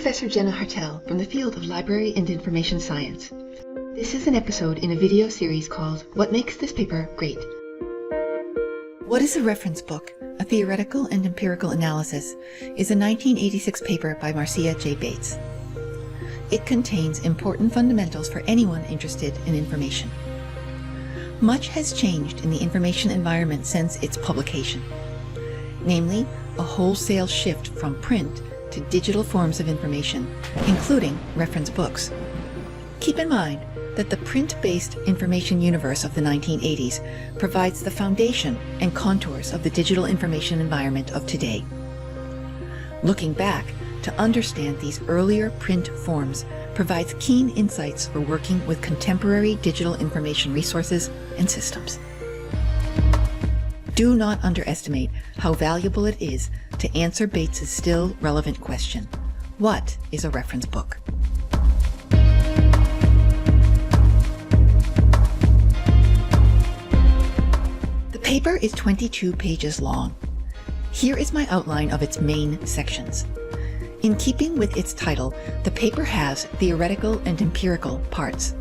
Professor Jenna Hartel from the field of Library and Information Science. This is an episode in a video series called What Makes This Paper Great? What is a Reference Book? A Theoretical and Empirical Analysis is a 1986 paper by Marcia J. Bates. It contains important fundamentals for anyone interested in information. Much has changed in the information environment since its publication, namely a wholesale shift from print to digital forms of information, including reference books. Keep in mind that the print-based information universe of the 1980s provides the foundation and contours of the digital information environment of today. Looking back to understand these earlier print forms provides keen insights for working with contemporary digital information resources and systems. Do not underestimate how valuable it is to answer Bates's still relevant question: what is a reference book? The paper is 22 pages long. Here is my outline of its main sections. In keeping with its title, the paper has theoretical and empirical parts.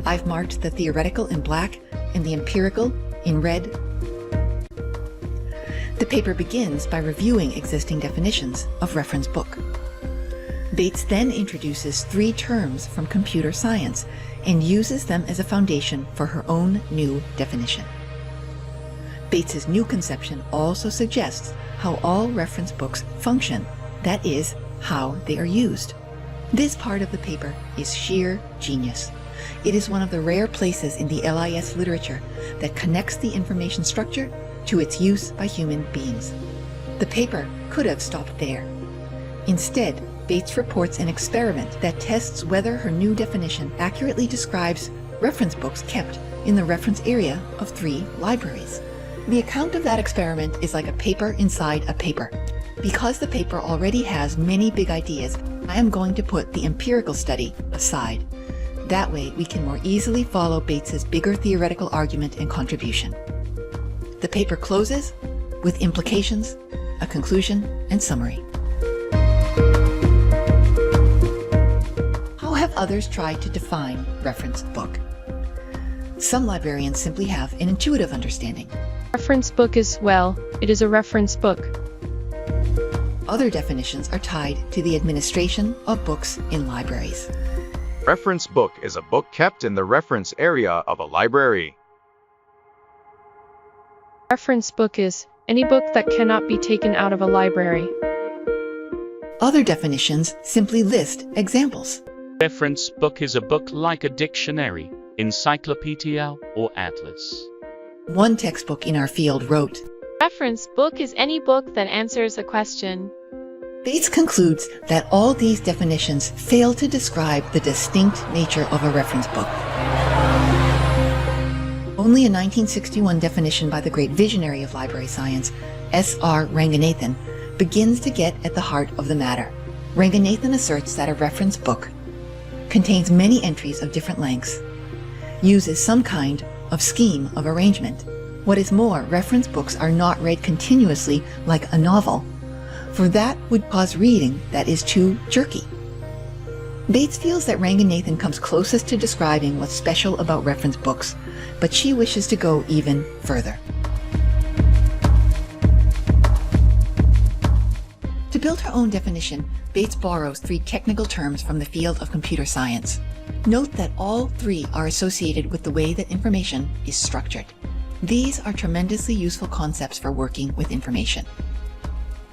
I've marked the theoretical in black and the empirical in red. The paper begins by reviewing existing definitions of reference book. Bates then introduces 3 terms from computer science and uses them as a foundation for her own new definition. Bates's new conception also suggests how all reference books function, that is, how they are used. This part of the paper is sheer genius. It is one of the rare places in the LIS literature that connects the information structure to its use by human beings. The paper could have stopped there. Instead, Bates reports an experiment that tests whether her new definition accurately describes reference books kept in the reference area of 3 libraries. The account of that experiment is like a paper inside a paper. Because the paper already has many big ideas, I am going to put the empirical study aside. That way we can more easily follow Bates's bigger theoretical argument and contribution. The paper closes with implications, a conclusion, and summary. How have others tried to define reference book? Some librarians simply have an intuitive understanding. Reference book is, well, it is a reference book. Other definitions are tied to the administration of books in libraries. Reference book is a book kept in the reference area of a library. Reference book is any book that cannot be taken out of a library. Other definitions simply list examples. Reference book is a book like a dictionary, encyclopedia, or atlas. One textbook in our field wrote, Reference book is any book that answers a question. Bates concludes that all these definitions fail to describe the distinct nature of a reference book. Only a 1961 definition by the great visionary of library science, S.R. Ranganathan, begins to get at the heart of the matter. Ranganathan asserts that a reference book contains many entries of different lengths, uses some kind of scheme of arrangement. What is more, reference books are not read continuously like a novel, for that would cause reading that is too jerky. Bates feels that Ranganathan comes closest to describing what's special about reference books, but she wishes to go even further. To build her own definition, Bates borrows 3 technical terms from the field of computer science. Note that all 3 are associated with the way that information is structured. These are tremendously useful concepts for working with information.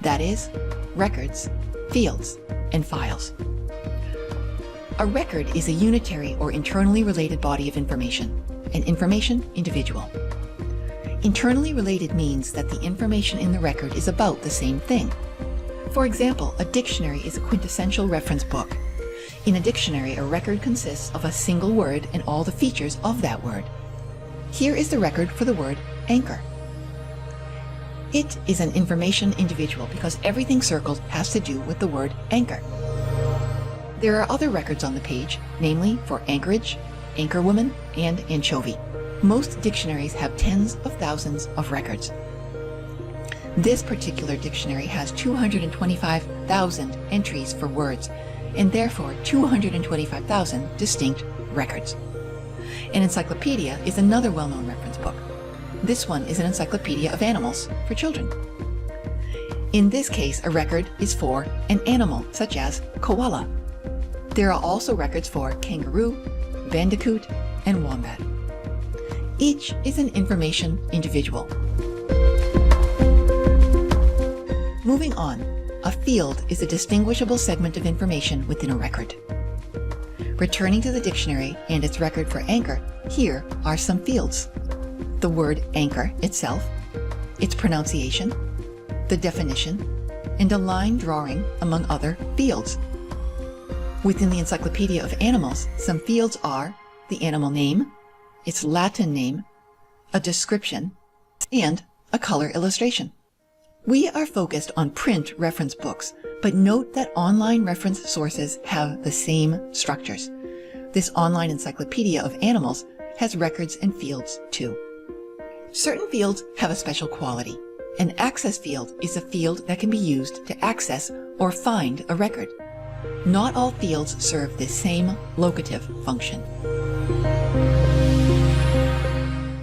That is, records, fields, and files. A record is a unitary or internally related body of information, an information individual. Internally related means that the information in the record is about the same thing. For example, a dictionary is a quintessential reference book. In a dictionary, a record consists of a single word and all the features of that word. Here is the record for the word anchor. It is an information individual because everything circled has to do with the word anchor. There are other records on the page, namely for anchorage, anchorwoman, and anchovy. Most dictionaries have tens of thousands of records. This particular dictionary has 225,000 entries for words, and therefore 225,000 distinct records. An encyclopedia is another well-known reference book. This one is an encyclopedia of animals for children. In this case, a record is for an animal, such as koala. There are also records for kangaroo, bandicoot, and wombat. Each is an information individual. Moving on, a field is a distinguishable segment of information within a record. Returning to the dictionary and its record for anchor, here are some fields. The word anchor itself, its pronunciation, the definition, and a line drawing, among other fields. Within the Encyclopedia of Animals, some fields are the animal name, its Latin name, a description, and a color illustration. We are focused on print reference books, but note that online reference sources have the same structures. This online encyclopedia of animals has records and fields too. Certain fields have a special quality. An access field is a field that can be used to access or find a record. Not all fields serve the same locative function.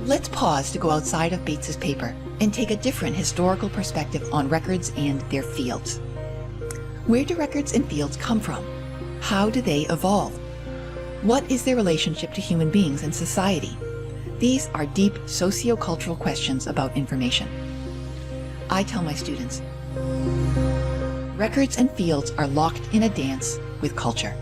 Let's pause to go outside of Bates's paper and take a different historical perspective on records and their fields. Where do records and fields come from? How do they evolve? What is their relationship to human beings and society? These are deep socio-cultural questions about information. I tell my students, records and fields are locked in a dance with culture.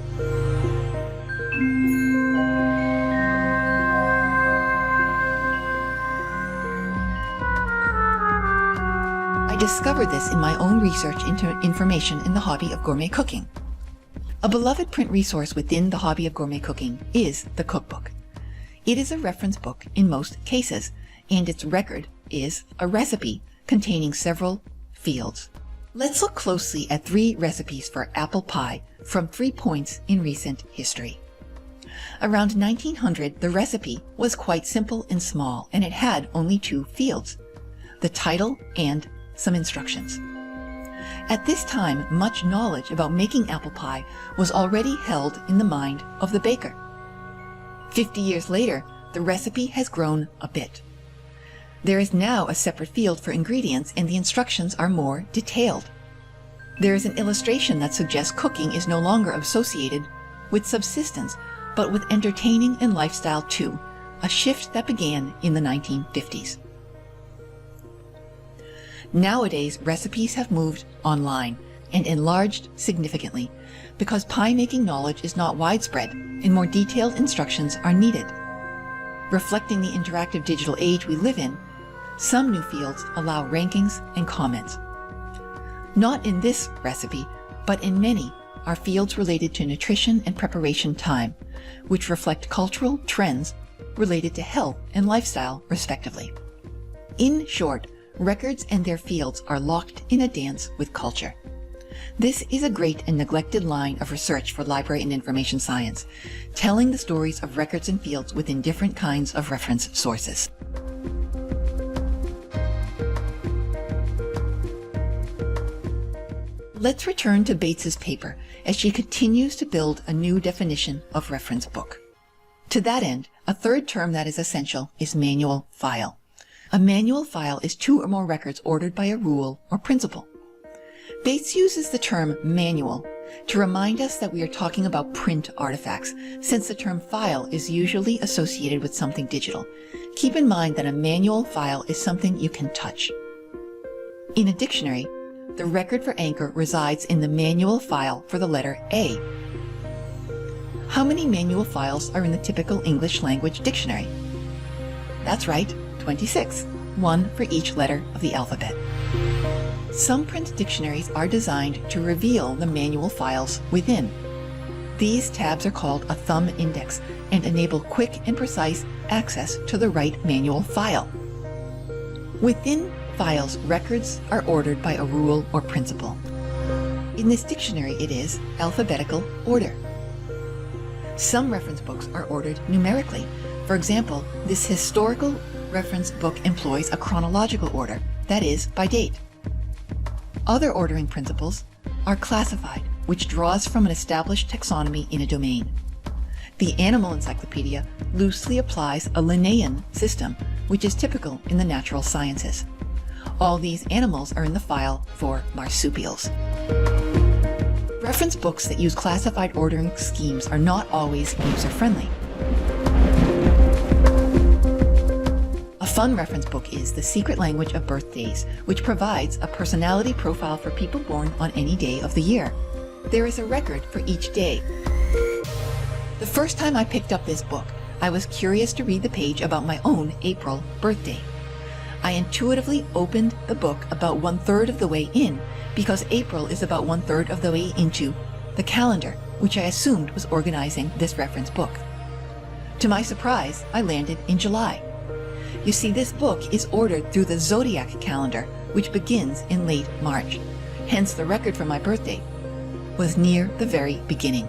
I discovered this in my own research into information in the hobby of gourmet cooking. A beloved print resource within the hobby of gourmet cooking is the cookbook. It is a reference book in most cases, and its record is a recipe containing several fields. Let's look closely at 3 recipes for apple pie from 3 points in recent history. Around 1900, the recipe was quite simple and small, and it had only 2 fields, the title and some instructions. At this time, much knowledge about making apple pie was already held in the mind of the baker. 50 years later, the recipe has grown a bit. There is now a separate field for ingredients, and the instructions are more detailed. There is an illustration that suggests cooking is no longer associated with subsistence, but with entertaining and lifestyle too, a shift that began in the 1950s. Nowadays, recipes have moved online and enlarged significantly because pie-making knowledge is not widespread and more detailed instructions are needed. Reflecting the interactive digital age we live in, some new fields allow rankings and comments. Not in this recipe, but in many, are fields related to nutrition and preparation time, which reflect cultural trends related to health and lifestyle, respectively. In short, records and their fields are locked in a dance with culture. This is a great and neglected line of research for library and information science, telling the stories of records and fields within different kinds of reference sources. Let's return to Bates's paper as she continues to build a new definition of reference book. To that end, a third term that is essential is manual file. A manual file is 2 or more records ordered by a rule or principle. Bates uses the term manual to remind us that we are talking about print artifacts, since the term file is usually associated with something digital. Keep in mind that a manual file is something you can touch. In a dictionary, the record for anchor resides in the manual file for the letter A. How many manual files are in the typical English language dictionary? That's right, 26, 1 for each letter of the alphabet. Some print dictionaries are designed to reveal the manual files within. These tabs are called a thumb index and enable quick and precise access to the right manual file. Within files, records are ordered by a rule or principle. In this dictionary, it is alphabetical order. Some reference books are ordered numerically. For example, this historical reference book employs a chronological order, that is, by date. Other ordering principles are classified, which draws from an established taxonomy in a domain. The Animal Encyclopedia loosely applies a Linnaean system, which is typical in the natural sciences. All these animals are in the file for marsupials. Reference books that use classified ordering schemes are not always user-friendly. A fun reference book is The Secret Language of Birthdays, which provides a personality profile for people born on any day of the year. There is a record for each day. The first time I picked up this book, I was curious to read the page about my own April birthday. I intuitively opened the book about 1/3 of the way in, because April is about 1/3 of the way into the calendar, which I assumed was organizing this reference book. To my surprise, I landed in July. You see, this book is ordered through the zodiac calendar, which begins in late March. Hence, the record for my birthday was near the very beginning.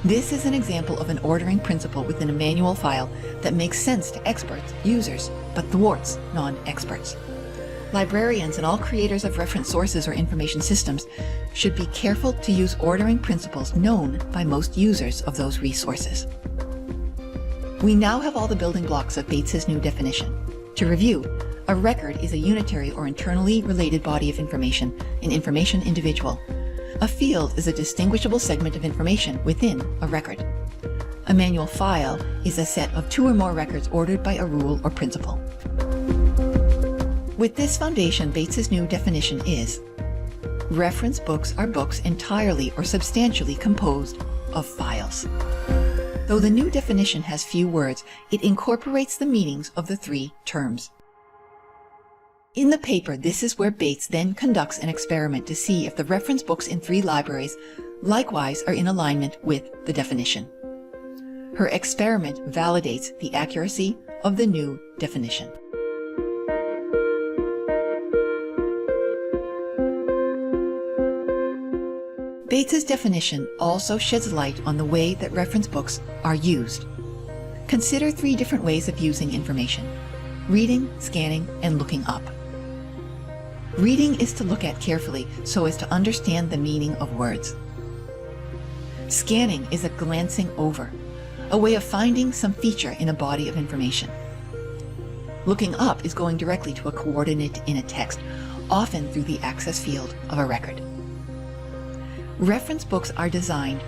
This is an example of an ordering principle within a manual file that makes sense to experts, users, but thwarts non-experts. Librarians and all creators of reference sources or information systems should be careful to use ordering principles known by most users of those resources. We now have all the building blocks of Bates's new definition. To review, a record is a unitary or internally related body of information, an information individual. A field is a distinguishable segment of information within a record. A manual file is a set of 2 or more records ordered by a rule or principle. With this foundation, Bates's new definition is: reference books are books entirely or substantially composed of files. Though the new definition has few words, it incorporates the meanings of the 3 terms. In the paper, this is where Bates then conducts an experiment to see if the reference books in 3 libraries likewise are in alignment with the definition. Her experiment validates the accuracy of the new definition. Bates's definition also sheds light on the way that reference books are used. Consider 3 different ways of using information: reading, scanning, and looking up. Reading is to look at carefully so as to understand the meaning of words. Scanning is a glancing over, a way of finding some feature in a body of information. Looking up is going directly to a coordinate in a text, often through the access field of a record. Reference books are designed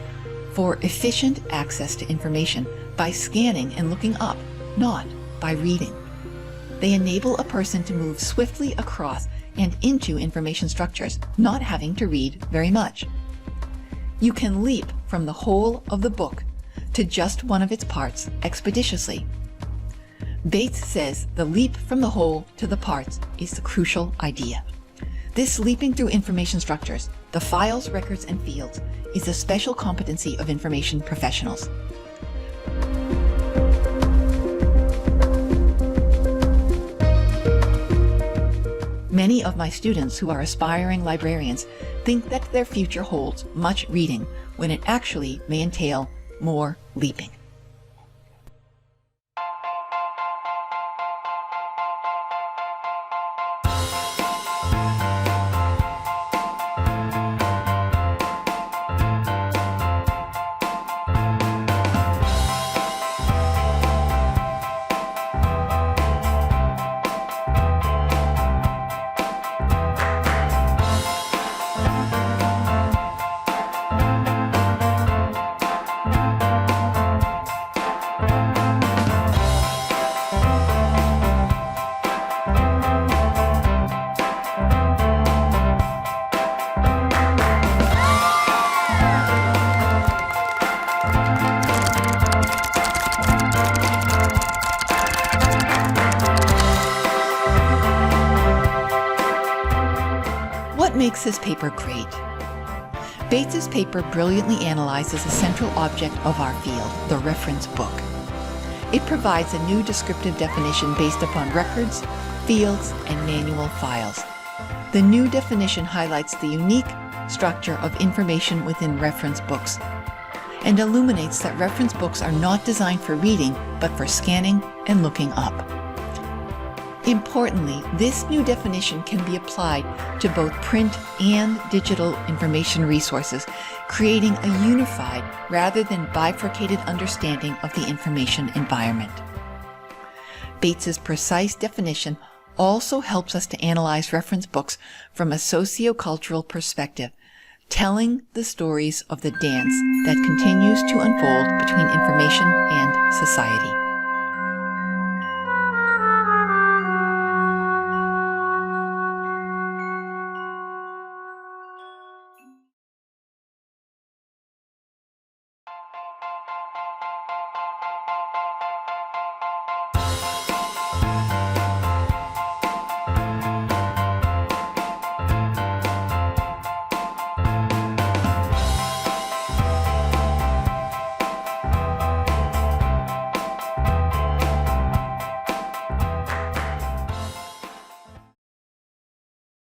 for efficient access to information by scanning and looking up, not by reading. They enable a person to move swiftly across and into information structures, not having to read very much. You can leap from the whole of the book to just one of its parts expeditiously. Bates says the leap from the whole to the parts is the crucial idea. This leaping through information structures, the files, records, and fields, is a special competency of information professionals. Many of my students who are aspiring librarians think that their future holds much reading, when it actually may entail more leaping. What makes this paper great? Bates's paper brilliantly analyzes a central object of our field, the reference book. It provides a new descriptive definition based upon records, fields, and manual files. The new definition highlights the unique structure of information within reference books and illuminates that reference books are not designed for reading, but for scanning and looking up. Importantly, this new definition can be applied to both print and digital information resources, creating a unified rather than bifurcated understanding of the information environment. Bates's precise definition also helps us to analyze reference books from a sociocultural perspective, telling the stories of the dance that continues to unfold between information and society.